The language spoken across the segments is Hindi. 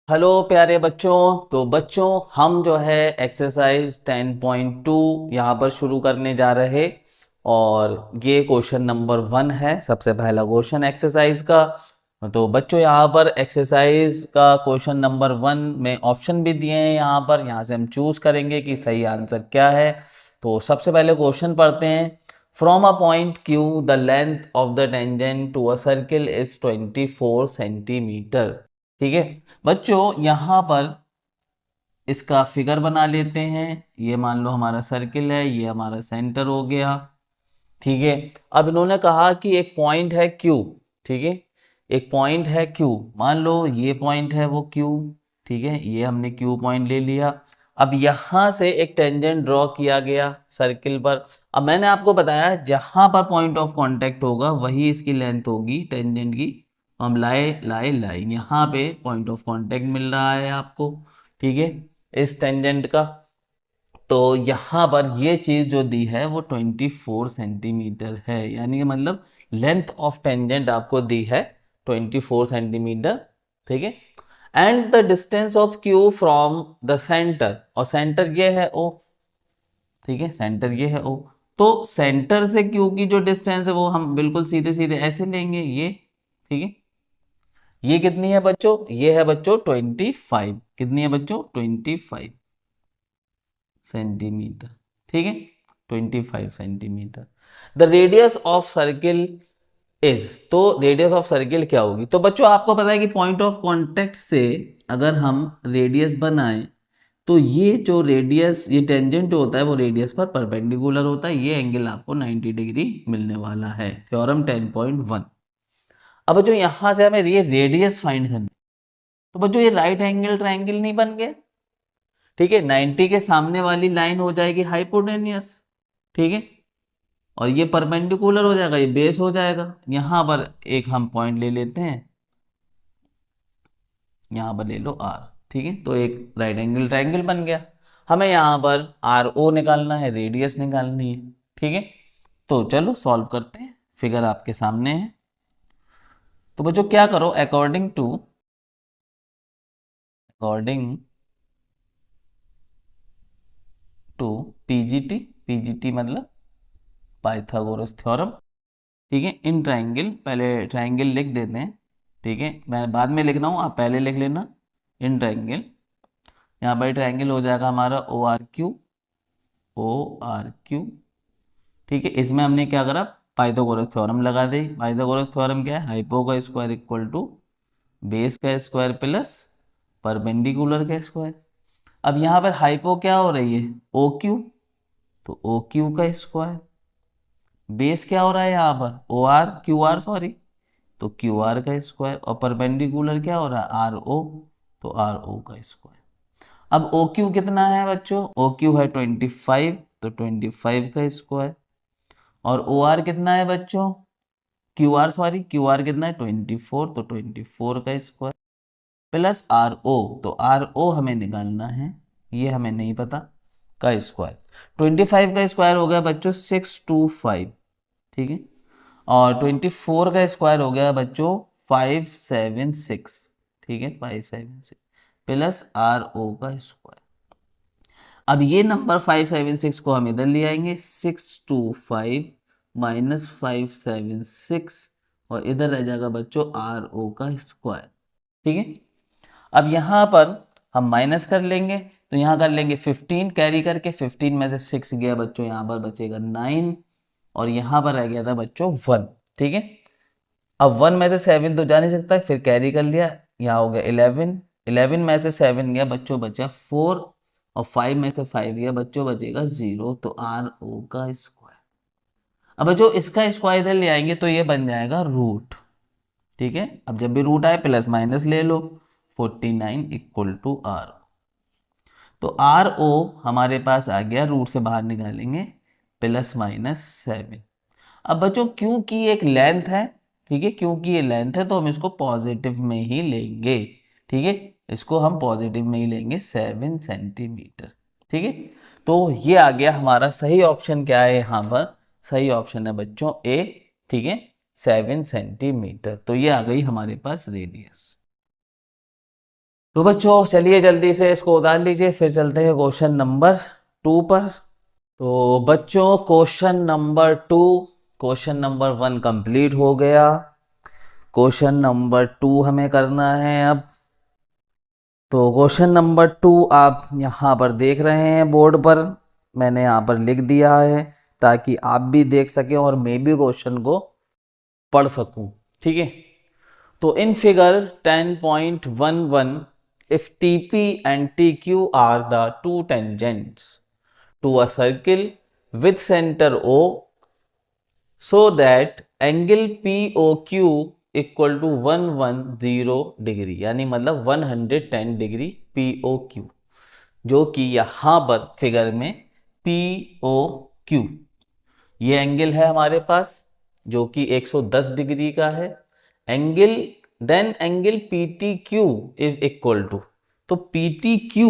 हेलो प्यारे बच्चों। तो बच्चों हम जो है एक्सरसाइज 10.2 यहाँ पर शुरू करने जा रहे और ये क्वेश्चन नंबर 1 है, सबसे पहला क्वेश्चन एक्सरसाइज का। तो बच्चों यहाँ पर एक्सरसाइज का क्वेश्चन नंबर 1 में ऑप्शन भी दिए हैं यहाँ से हम चूज करेंगे कि सही आंसर क्या है। तो सबसे पहले क्वेश्चन पढ़ते हैं। From a point Q the length of the tangent to a circle is 24 centimetre. ठीक है बच्चों, यहाँ पर इसका फिगर बना लेते हैं। ये मान लो हमारा सर्किल है, ये हमारा सेंटर हो गया। ठीक है, अब इन्होंने कहा कि एक पॉइंट है क्यू। ठीक है, एक पॉइंट है क्यू, मान लो ये पॉइंट है वो क्यू। ठीक है, ये हमने क्यू पॉइंट ले लिया। अब यहां से एक टेंजेंट ड्रॉ किया गया सर्किल पर। अब मैंने आपको बताया जहां पर पॉइंट ऑफ कांटेक्ट होगा वही इसकी लेंथ होगी टेंजेंट की। हम लाए लाए लाए, यहाँ पे पॉइंट ऑफ कांटेक्ट मिल रहा है आपको। ठीक है, इस टेंजेंट का। तो यहाँ पर ये चीज जो दी है वो 24 सेंटीमीटर है, यानी कि मतलब लेंथ ऑफ टेंजेंट आपको दी है 24 सेंटीमीटर। ठीक है, and the distance of Q from the centre, और सेंटर ये है ओ। ठीक है, सेंटर ये है ओ। तो सेंटर से क्यू की जो डिस्टेंस है वो हम बिल्कुल सीधे सीधे ऐसे लेंगे ये। ठीक है, ये कितनी है बच्चों? ये है बच्चों 25। कितनी है बच्चों? 25 सेंटीमीटर। ठीक है, 25 centimetre. The radius of circle is, तो रेडियस ऑफ सर्किल क्या होगी? तो बच्चों आपको पता है कि पॉइंट ऑफ कांटेक्ट से अगर हम रेडियस बनाएं तो ये जो रेडियस, ये टेंजेंट जो होता है वो रेडियस पर परपेंडिकुलर होता है। ये एंगल आपको 90 डिग्री मिलने वाला है, थ्योरम 10.1। अब बच्चों यहां से हमें ये रेडियस फाइंड करना, तो बच्चों ये राइट एंगल ट्रायंगल नहीं बन गया। ठीक है, 90 के सामने वाली लाइन हो जाएगी हाइपोटेनियस। ठीक है, और ये परपेंडिकुलर हो जाएगा, ये बेस हो जाएगा। यहां पर एक हम पॉइंट ले लेते हैं, यहां पर ले लो आर। ठीक है, तो एक राइट एंगल ट्रायंगल बन गया। हमें यहां पर आर ओ निकालना है, रेडियस निकालनी है। ठीक है, तो चलो सॉल्व करते हैं। फिगर आपके सामने है। तो बच्चों क्या करो, अकॉर्डिंग टू पीजीटी, पीजीटी मतलब पाइथागोरस थ्योरम। ठीक है, इन ट्राइंगल, पहले ट्राइंगल लिख देते हैं। ठीक है, मैं बाद में लिख रहा हूँ, आप पहले लिख लेना। इन ट्राइंगल, यहाँ पर ट्राइंगल हो जाएगा हमारा O R Q, O R Q. ठीक है, इसमें हमने क्या करा, पाइथागोरस थ्योरम लगा दी। पाइथागोरस थ्योरम क्या है? हाइपो का स्क्वायर इक्वल टू बेस का स्क्वायर प्लस परपेंडिकुलर का स्क्वायर। अब यहाँ पर हाइपो क्या हो रही है? ओ क्यू, तो ओ क्यू का स्क्वायर। बेस क्या हो रहा है यहाँ पर? O R Q R, sorry, तो क्यू आर का स्क्वायर। और परपेंडिकुलर क्या हो रहा है? आर ओ, तो आर ओ का स्क्वायर। अब ओ क्यू कितना है बच्चों? ओ क्यू है 25, तो 25 का स्क्वायर। और ओ आर कितना है बच्चों? Q R, sorry, Q R कितना है? 24, तो 24 का स्क्वायर प्लस आर ओ, तो आर ओ हमें निकालना है, ये हमें नहीं पता, का स्क्वायर। 25 का स्क्वायर हो गया बच्चों 625। ठीक है, और 24 का स्क्वायर हो गया बच्चों 576। ठीक है, 576 प्लस आर ओ का स्क्वायर। अब ये नंबर 576 को हम इधर ले आएंगे, 625 माइनस 576, और इधर रह जाएगा बच्चों आर ओ का स्क्वायर। ठीक है, अब यहाँ पर हम माइनस कर लेंगे, तो यहाँ कर लेंगे 15 कैरी करके, 15 में से 6 गया बच्चों, यहाँ पर बचेगा 9, और यहाँ पर रह गया था बच्चों 1। ठीक है, अब 1 में से 7 तो जा नहीं सकता, फिर कैरी कर लिया, यहाँ हो गया 11। 11 में से 7 गया बच्चों, बचा 4, और 5 में से 5 गया बच्चों, बचेगा 0, तो आर ओ का स्क्वायर। अब बच्चों इसका स्क्वायर इधर ले आएंगे तो ये बन जाएगा रूट। ठीक है, अब जब भी रूट आए प्लस माइनस ले लो, 49 इक्वल टू आर। तो आर ओ हमारे पास आ गया, रूट से बाहर निकालेंगे, +-7। अब बच्चों क्योंकि एक लेंथ है, ठीक है, क्योंकि ये लेंथ है तो हम इसको पॉजिटिव में ही लेंगे। ठीक है, इसको हम पॉजिटिव में ही लेंगे, 7 सेंटीमीटर। ठीक है, तो ये आ गया हमारा सही ऑप्शन। क्या है यहाँ पर? सही ऑप्शन है बच्चों ए। ठीक है, 7 सेंटीमीटर। तो ये आ गई हमारे पास रेडियस। तो बच्चों चलिए जल्दी से इसको उतार लीजिए, फिर चलते हैं क्वेश्चन नंबर 2 पर। तो बच्चों question number 2, question number 1 complete हो गया, क्वेश्चन नंबर 2 हमें करना है अब। तो क्वेश्चन नंबर 2 आप यहाँ पर देख रहे हैं बोर्ड पर, मैंने यहाँ पर लिख दिया है ताकि आप भी देख सकें और मैं भी क्वेश्चन को पढ़ सकूं, ठीक है। तो in figure 10.11 if TP and TQ are the two tangents to a circle with center O so that angle POQ equal to 110 degree, यानी मतलब 110 डिग्री POQ, जो कि यहाँ पर फिगर में POQ ये एंगल है हमारे पास जो कि 110 डिग्री का है। Angle then angle PTQ is equal to, तो PTQ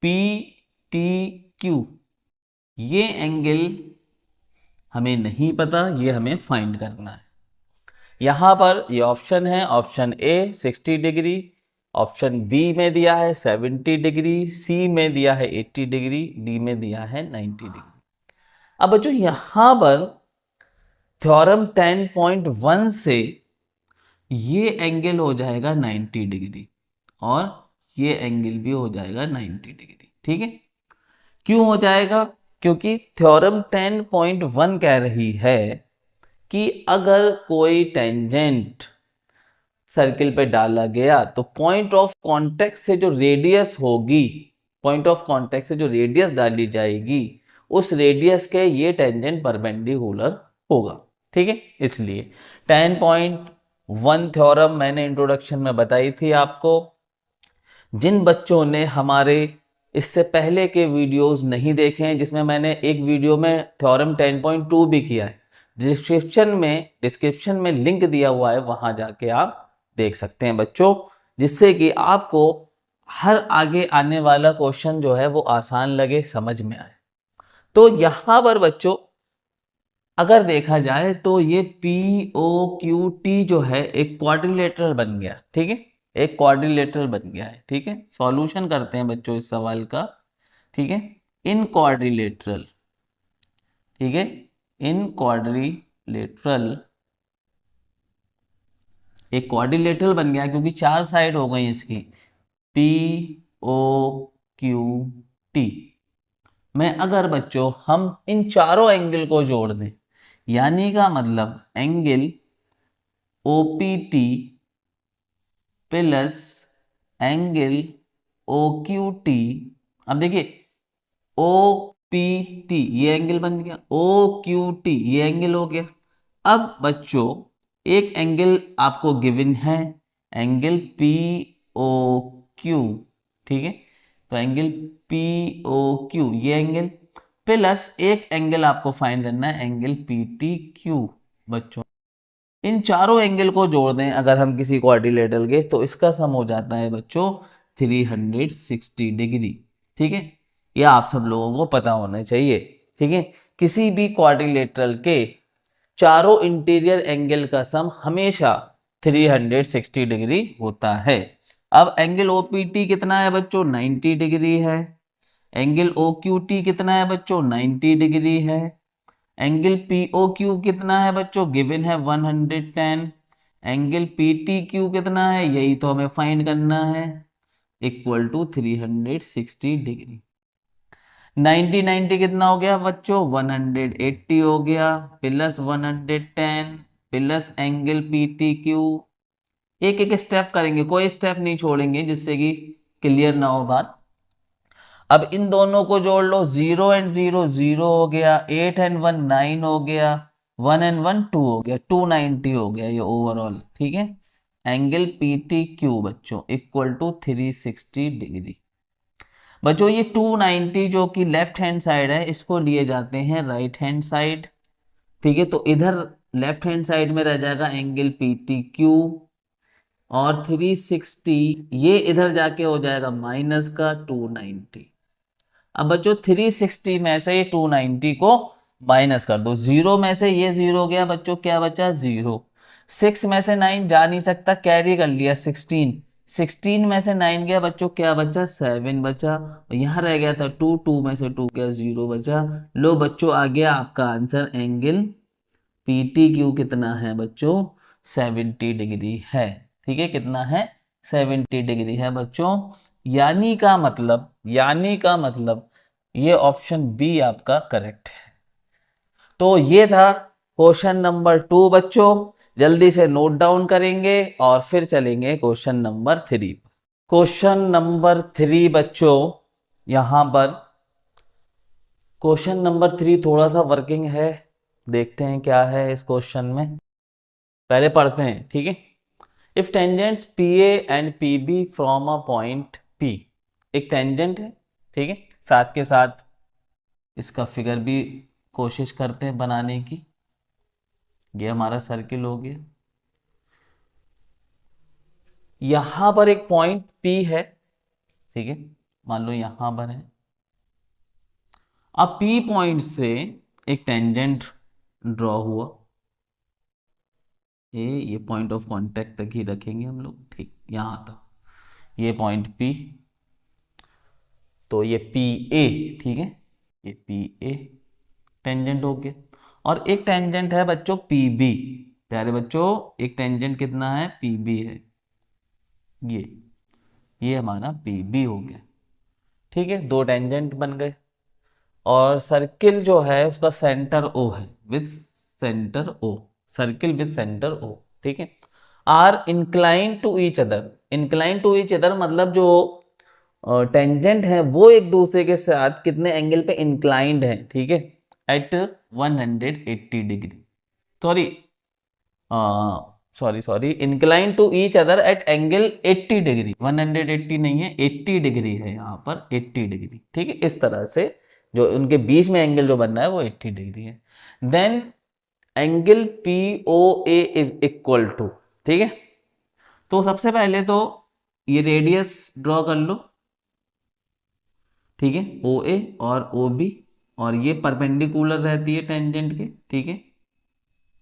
PTQ ये एंगल हमें नहीं पता, ये हमें फाइंड करना है। यहाँ पर ये ऑप्शन है, option A 60 degree, option B में दिया है 70 डिग्री, सी में दिया है 80 डिग्री, डी में दिया है 90 डिग्री। अब बच्चों यहाँ पर थ्योरम 10.1 से ये एंगल हो जाएगा 90 डिग्री और ये एंगल भी हो जाएगा 90 डिग्री, ठीक है। क्यों हो जाएगा? क्योंकि थ्योरम 10.1 कह रही है कि अगर कोई टेंजेंट सर्किल पे डाला गया तो पॉइंट ऑफ कांटेक्ट से जो रेडियस होगी, पॉइंट ऑफ कांटेक्ट से जो रेडियस डाली जाएगी उस रेडियस के ये टेंजेंट परपेंडिकुलर होगा, ठीक है। इसलिए 10.1 थ्योरम मैंने इंट्रोडक्शन में बताई थी आपको। जिन बच्चों ने हमारे इससे पहले के वीडियोस नहीं देखे हैं, जिसमें मैंने एक वीडियो में थ्योरम 10.2 भी किया है, डिस्क्रिप्शन में लिंक दिया हुआ है, वहां जाके आप देख सकते हैं बच्चों, जिससे कि आपको हर आगे आने वाला क्वेश्चन जो है वो आसान लगे, समझ में आए। तो यहां पर बच्चों अगर देखा जाए तो ये POQT जो है एक क्वाड्रिलेटरल बन गया, ठीक है, एक क्वाड्रिलेटरल बन गया है, ठीक है। सॉल्यूशन करते हैं बच्चों इस सवाल का, ठीक है। इन क्वाड्रिलेटरल, ठीक है, इन क्वाड्रिलेटरल एक क्वाड्रिलेटरल बन गया क्योंकि 4 साइड हो गई इसकी, POQT में अगर बच्चों हम इन चारों एंगल को जोड़ दें, यानी का मतलब angle OPT plus angle OQT, अब देखिए OPT ये एंगल बन गया, OQT ये एंगल हो गया। अब बच्चों एक एंगल आपको गिवन है, एंगल POQ, ठीक है। तो एंगल POQ ये एंगल प्लस एक एंगल आपको फाइंड करना है, एंगल PTQ। बच्चों इन चारों एंगल को जोड़ दें अगर हम किसी क्वाड्रिलेटरल के, तो इसका सम हो जाता है बच्चों 360 डिग्री, ठीक है। यह आप सब लोगों को पता होना चाहिए, ठीक है। किसी भी क्वाड्रिलेटरल के चारों इंटीरियर एंगल का सम हमेशा 360 डिग्री होता है। अब एंगल OPT कितना है बच्चों? 90 डिग्री है। एंगल OQT कितना है बच्चों? 90 डिग्री है। एंगल POQ कितना है बच्चों? गिवन है 110। एंगल PTQ कितना है? यही तो हमें फाइंड करना है, इक्वल टू 360 डिग्री। 90 कितना हो गया बच्चों? 180 हो गया, प्लस 110 प्लस एंगल PTQ। एक एक स्टेप करेंगे, कोई स्टेप नहीं छोड़ेंगे जिससे कि क्लियर ना हो बात। अब इन दोनों को जोड़ लो, 0 एंड 0 0 हो गया, 8 एंड 1 9 हो गया, 1 एंड 1 2 हो गया, 290 हो गया ये ओवरऑल, ठीक है। एंगल PTQ बच्चों इक्वल टू 360 डिग्री। बच्चों ये 290 जो कि लेफ्ट हैंड साइड है, इसको लिए जाते हैं राइट हैंड साइड, ठीक है। तो इधर लेफ्ट हैंड साइड में रह जाएगा एंगल PTQ और 360 ये इधर जाके हो जाएगा माइनस का 290। अब बच्चों 360 में से ये 290 को माइनस कर दो, 0 में से ये 0 गया बच्चों, क्या बचा? 0। 6 में से 9 जा नहीं सकता, कैरी कर लिया 16, 16 में से 9 गया बच्चों, क्या बचा? 7 बचा। और यहाँ रह गया था 2, 2 में से 2 क्या? 0 बचा। लो बच्चों, आ गया आपका आंसर। एंगल PTQ कितना है बच्चों? 70 डिग्री है। ठीक है, कितना है? 70 डिग्री है बच्चों। यानी का मतलब ये ऑप्शन बी आपका करेक्ट है। तो ये था क्वेश्चन नंबर 2 बच्चों। जल्दी से नोट डाउन करेंगे और फिर चलेंगे क्वेश्चन नंबर 3। क्वेश्चन नंबर 3 बच्चों, यहां पर क्वेश्चन नंबर 3 थोड़ा सा वर्किंग है। देखते हैं क्या है इस क्वेश्चन में, पहले पढ़ते हैं। ठीक है। If tangents P A and P B from a point P, एक टेंजेंट है। ठीक है, साथ के साथ इसका फिगर भी कोशिश करते हैं बनाने की। ये हमारा सर्किल हो गया। यहां पर एक पॉइंट P है। ठीक है, मान लो यहां पर है। अब P पॉइंट से एक टेंजेंट ड्रॉ हुआ। ये पॉइंट ऑफ कांटेक्ट तक ही रखेंगे हम लोग। ठीक, यहां तक ये पॉइंट P, तो ये PA। ठीक है, ये PA टेंजेंट हो गया। और एक टेंजेंट है बच्चों PB। प्यारे बच्चों, एक टेंजेंट कितना है? PB है। ये ये हमारा PB हो गया। ठीक है, दो टेंजेंट बन गए। और सर्किल जो है उसका सेंटर O है, with centre O। Circle with centre O। ठीक है। Are incline to each other. Incline to each other मतलब जो टेंजेंट है वो एक दूसरे के साथ कितने एंगल पे इंक्लाइंड है? ठीक है, at 180 degree. Sorry, sorry incline to each other at angle 80 degree. 180 नहीं है, 80 डिग्री है यहाँ पर, 80 डिग्री। ठीक है, इस तरह से जो उनके बीच में एंगल जो बनना है वो 80 डिग्री है। Then angle POA is equal to. ठीक है, तो सबसे पहले तो ये रेडियस ड्रॉ कर लो। ठीक है, OA और OB, और ये परपेंडिकुलर रहती है टेंजेंट के। ठीक है,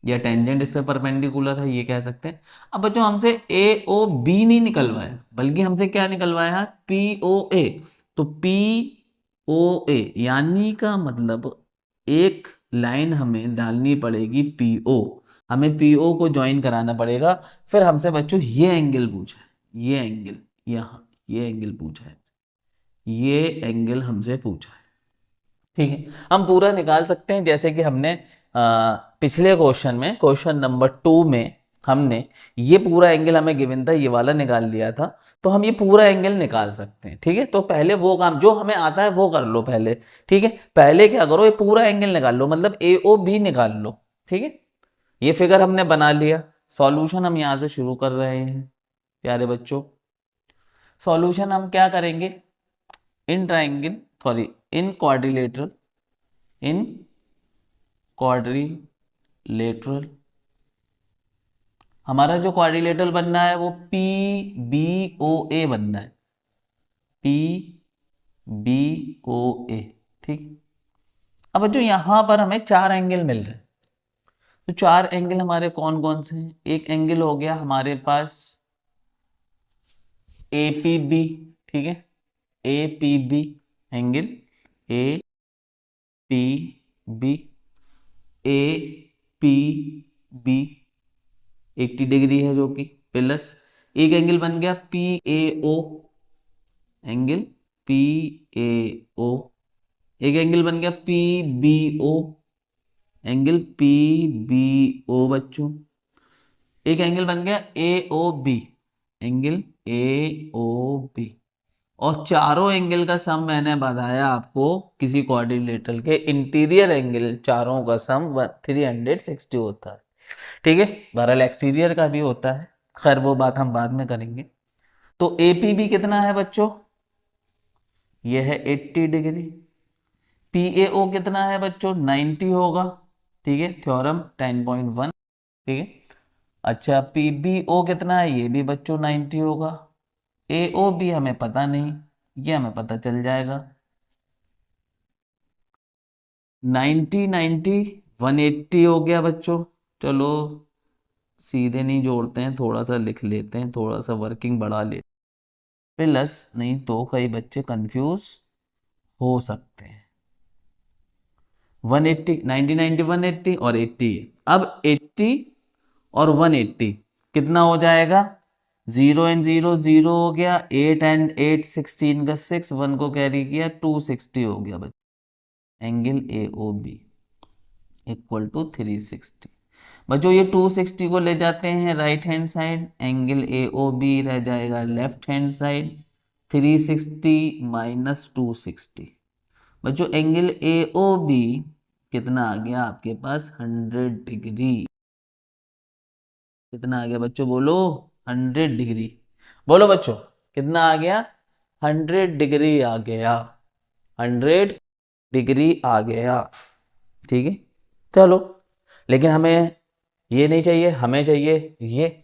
या टेंजेंट इस पे परपेंडिकुलर है, ये कह सकते हैं। अब बच्चों हमसे AOB नहीं निकलवाया, बल्कि हमसे क्या निकलवाया है? POA। तो POA यानी का मतलब एक लाइन हमें डालनी पड़ेगी PO। हमें PO को ज्वाइन कराना पड़ेगा। फिर हमसे बच्चों ये एंगल पूछा है, ये एंगल, यहाँ ये एंगल पूछा है, ये एंगल हमसे पूछा है। ठीक है, हम पूरा निकाल सकते हैं, जैसे कि हमने पिछले क्वेश्चन में, क्वेश्चन नंबर 2 में हमने ये पूरा एंगल हमें गिवन था, ये वाला निकाल लिया था। तो हम ये पूरा एंगल निकाल सकते हैं। ठीक है, तो पहले वो काम जो हमें आता है वो कर लो पहले। ठीक है, पहले क्या करो, ये पूरा एंगल निकाल लो, मतलब AOB निकाल लो। ठीक है, ये फिगर हमने बना लिया। सॉल्यूशन हम यहां से शुरू कर रहे हैं प्यारे बच्चों। सॉल्यूशन हम क्या करेंगे? In triangle, sorry, in quadrilateral, in quadrilateral हमारा जो क्वाड्रिलेटरल बनना है वो PBOA बनना है। PBOA। ठीक। अब जो यहां पर हमें 4 एंगल मिल रहे हैं, तो 4 एंगल हमारे कौन कौन से हैं? एक एंगल हो गया हमारे पास APB। ठीक है, APB angle, APB, APB 80 degree है जो कि प्लस एक एंगल बन गया PAO, एंगल PAO। एक एंगल बन गया PBO, एंगल PBO बच्चों। एक एंगल बन गया AOB, एंगल AOB। और चारों एंगल का सम मैंने बताया आपको, किसी क्वाड्रिलेटरल के इंटीरियर एंगल चारों का सम 360 होता है। ठीक है, बहरहाल एक्सटीरियर का भी होता है, खैर वो बात हम बाद में करेंगे। तो APB कितना है बच्चों? ये है 80 डिग्री। PAO कितना है बच्चों? 90 होगा। ठीक है, थ्योरम 10.1। ठीक है, अच्छा PBO कितना है? ये भी बच्चों 90 होगा। AOB हमें पता नहीं, ये हमें पता चल जाएगा। 90 90 180 हो गया बच्चों। चलो सीधे नहीं जोड़ते हैं, थोड़ा सा लिख लेते हैं, थोड़ा सा वर्किंग बढ़ा लेते हैं। प्लस, नहीं तो कई बच्चे कंफ्यूज हो सकते हैं, 180, 90 90 180 और 80। अब 80 और 180 कितना हो जाएगा, 0 एंड 0 0 हो गया, 8 एंड 8 16 का 6, 1 को कैरी किया, 260 हो गया बच्चों। Angle A O B equal to 360। बच्चों ये 260 को ले जाते हैं right hand side, angle A O B रह जाएगा लेफ्ट हैंड साइड, 360 माइनस 260। बच्चों एंगल ए ओ बी कितना आ गया आपके पास, 100 डिग्री। कितना आ गया बच्चों, बोलो, 100 डिग्री। बोलो बच्चों, कितना आ गया, 100 डिग्री आ गया, 100 डिग्री आ गया। ठीक है, चलो, लेकिन हमें ये नहीं चाहिए, हमें चाहिए ये,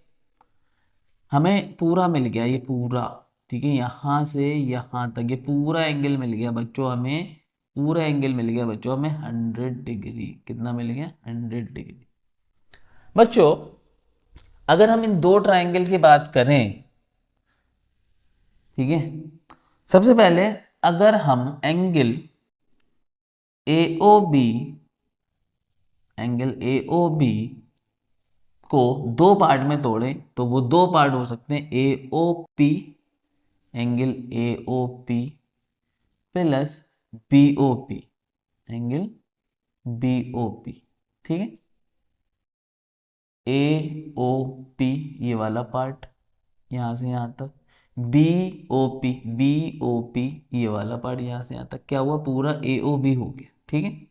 हमें पूरा मिल गया ये पूरा। ठीक है, यहां से यहां तक ये पूरा एंगल मिल गया बच्चों, हमें पूरा एंगल मिल गया बच्चों, हमें 100 डिग्री। कितना मिल गया, 100 डिग्री। बच्चों अगर हम इन दो ट्राइंगल की बात करें, ठीक है, सबसे पहले अगर हम angle A O B, angle A O B को दो पार्ट में तोड़ें तो वो दो पार्ट हो सकते हैं, A O P, angle A O P plus B O P, angle B O P. ठीक है, ए ओ पी ये वाला पार्ट यहां से यहां तक, B O P, B O P ये वाला पार्ट यहां से यहां तक, क्या हुआ, पूरा ए ओ बी हो गया। ठीक है,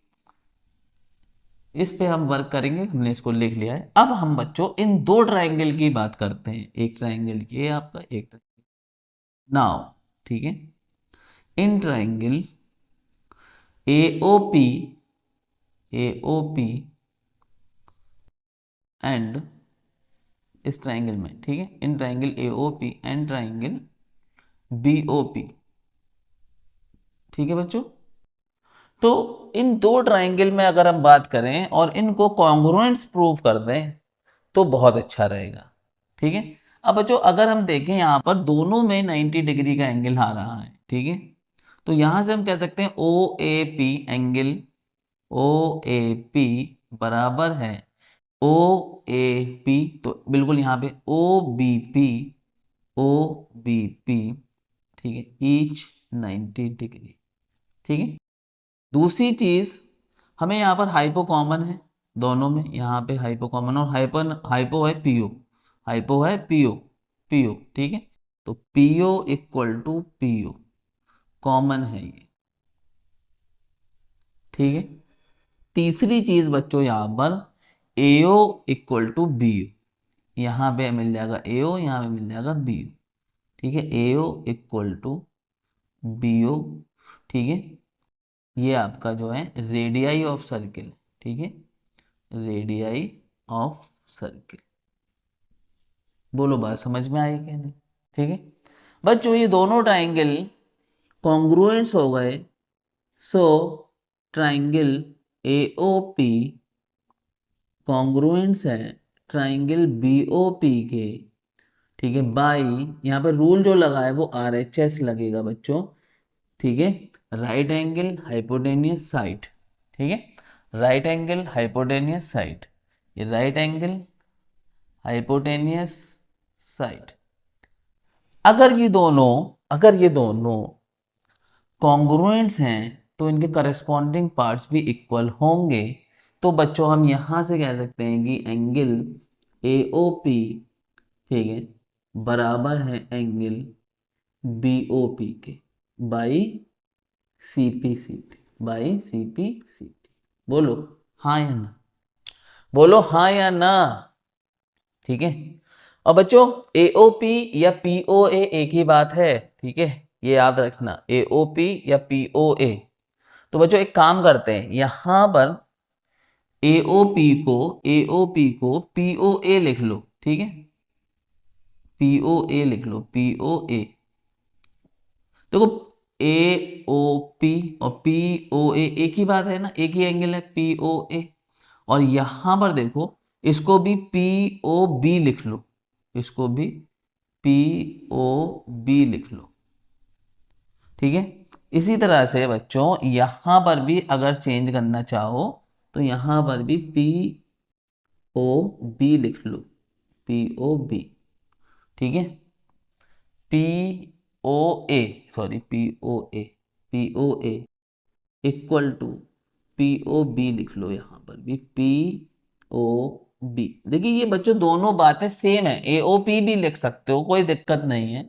इस पे हम वर्क करेंगे, हमने इसको लिख लिया है। अब हम बच्चों इन दो ट्राइंगल की बात करते हैं, एक ट्राइंगल ये आपका, एक नाउ। ठीक है, in triangle A O P, A O P and इस ट्राइंगल में, ठीक है, in triangle A O P and triangle B O P. ठीक है बच्चों, तो इन दो ट्राइंगल में अगर हम बात करें और इनको कॉन्ग्रुएंट्स प्रूव कर दें तो बहुत अच्छा रहेगा। ठीक है, अब बच्चों अगर हम देखें यहाँ पर दोनों में 90 डिग्री का एंगल आ रहा है। ठीक है, तो यहां से हम कह सकते हैं O A P angle, O A P बराबर है ओ ए पी, तो बिल्कुल यहाँ पे O B P, O B P. ठीक है, ईच 90 डिग्री। ठीक है, दूसरी चीज, हमें यहाँ पर हाइपो कॉमन है दोनों में, यहाँ पे हाइपो कॉमन, और हाइपो है पीओ, हाइपो है पीओ, पीओ। ठीक है, तो P O equal to P O common है ये। ठीक है, तीसरी चीज बच्चों यहाँ पर एओ इक्वल टू बीओ, यहाँ पे मिल जाएगा एओ, यहाँ पे मिल जाएगा बीओ। ठीक है, एओ इक्वल टू बीओ। ठीक है, ये आपका जो है रेडियाई ऑफ सर्किल। ठीक है, रेडियाई ऑफ सर्किल। बोलो बात समझ में आई क्या नहीं। ठीक है बच्चों, ये दोनों ट्राइंगल कॉन्ग्रुएंट्स हो गए, so triangle A O P congruents है ट्राइंगल बी ओ पी के। ठीक है, बाई, यहाँ पर रूल जो लगा है वो आर एच एस लगेगा बच्चों। ठीक है, राइट एंगल हाइपोटेनियस साइड। ठीक है, राइट एंगल हाइपोटेनियस साइड, ये राइट एंगल हाइपोटेनियस साइड। अगर ये दोनों कॉन्ग्रुएंट्स हैं तो इनके करस्पॉन्डिंग पार्ट्स भी इक्वल होंगे। तो बच्चों हम यहां से कह सकते हैं कि एंगल ए ओ पी, ठीक है, बराबर है एंगल बी ओ पी के by C P C T, by C P C T. बोलो हाँ या ना, बोलो हाँ या ना। ठीक है, और बच्चों एओपी या पीओए एक ही बात है। ठीक है, ये याद रखना, एओपी या पीओए। तो बच्चों एक काम करते हैं, यहां पर एओपी को पीओए लिख लो। ठीक है, पीओए लिख लो, पीओए। देखो एओपी और पीओए एक ही बात है ना, एक ही एंगल है पीओए। और यहां पर देखो इसको भी पीओ बी लिख लो, इसको भी POB लिख लो। ठीक है, इसी तरह से बच्चों यहां पर भी अगर चेंज करना चाहो तो यहां पर भी POB लिख लो, POB। ठीक है, POA, sorry POA equal to POB लिख लो, यहां पर भी POB। देखिए ये बच्चों दोनों बातें सेम है, AOP भी लिख सकते हो, कोई दिक्कत नहीं है।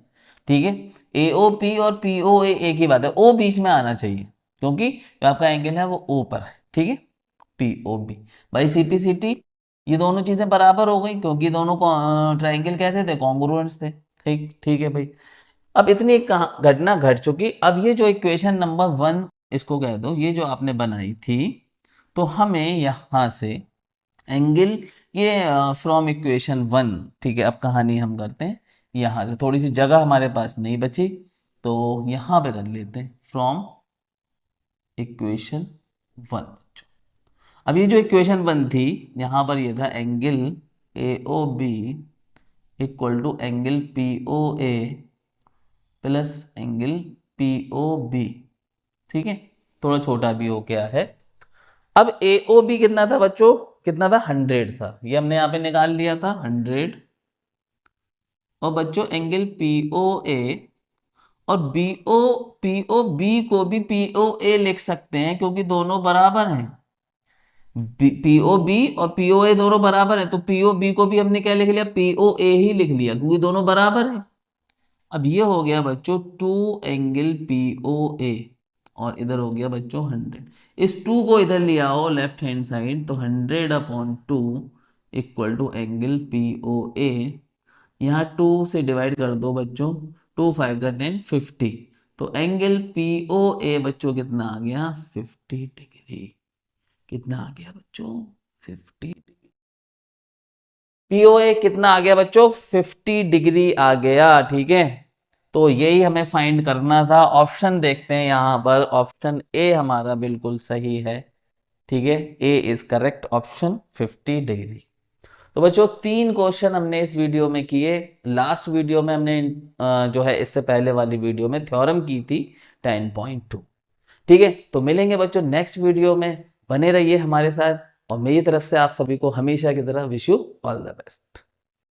ठीक है, AOP और POA एक ही बात है, O बीच में आना चाहिए क्योंकि जो आपका एंगल है वो O पर है। ठीक है, POB बाई CPCT, ये दोनों चीजें बराबर हो गई क्योंकि दोनों ट्राइंगल कैसे थे, कॉन्ग्रुएंट्स थे। ठीक ठीक है भाई, अब इतनी घटना घट चुकी। अब ये जो इक्वेशन नंबर 1 इसको कह दो, ये जो आपने बनाई थी, तो हमें यहां से एंगल, ये फ्रॉम इक्वेशन 1, ठीक है, अब कहानी हम करते हैं यहां से, थोड़ी सी जगह हमारे पास नहीं बची तो यहां पे कर लेते हैं फ्रॉम इक्वेशन 1। अब ये जो इक्वेशन 1 थी, यहां पर ये था angle AOB equal to angle POA plus angle POB। ठीक है, थोड़ा छोटा भी हो गया है। अब AOB कितना था बच्चों, कितना था, 100 था, ये हमने यहाँ पे निकाल लिया था 100। और बच्चों एंगल POA और POB को भी POA लिख सकते हैं क्योंकि दोनों बराबर हैं। POB और POA दोनों बराबर हैं, तो POB को भी हमने क्या लिख लिया, POA ही लिख लिया क्योंकि दोनों बराबर हैं। अब ये हो गया बच्चों 2 एंगल POA और इधर हो गया बच्चों 100। इस 2 को इधर ले आओ लेफ्ट हैंड साइड, तो 100/2 इक्वल टू एंगल POA। यहाँ 2 से डिवाइड कर दो बच्चों, 2 5 का 10 50, तो एंगल POA बच्चों कितना आ गया, 50 डिग्री। कितना आ गया बच्चों, 50 डिग्री। POA कितना आ गया बच्चों, 50 डिग्री आ गया। ठीक है, तो यही हमें फाइंड करना था। ऑप्शन देखते हैं यहां पर, ऑप्शन ए हमारा बिल्कुल सही है। ठीक है, ए इज करेक्ट ऑप्शन, 50 डिग्री। तो बच्चों 3 क्वेश्चन हमने इस वीडियो में किए। लास्ट वीडियो में हमने जो है इससे पहले वाली वीडियो में थ्योरम की थी 10.2। ठीक है, तो मिलेंगे बच्चों नेक्स्ट वीडियो में, बने रहिए हमारे साथ। और मेरी तरफ से आप सभी को हमेशा की तरह wish you all the best.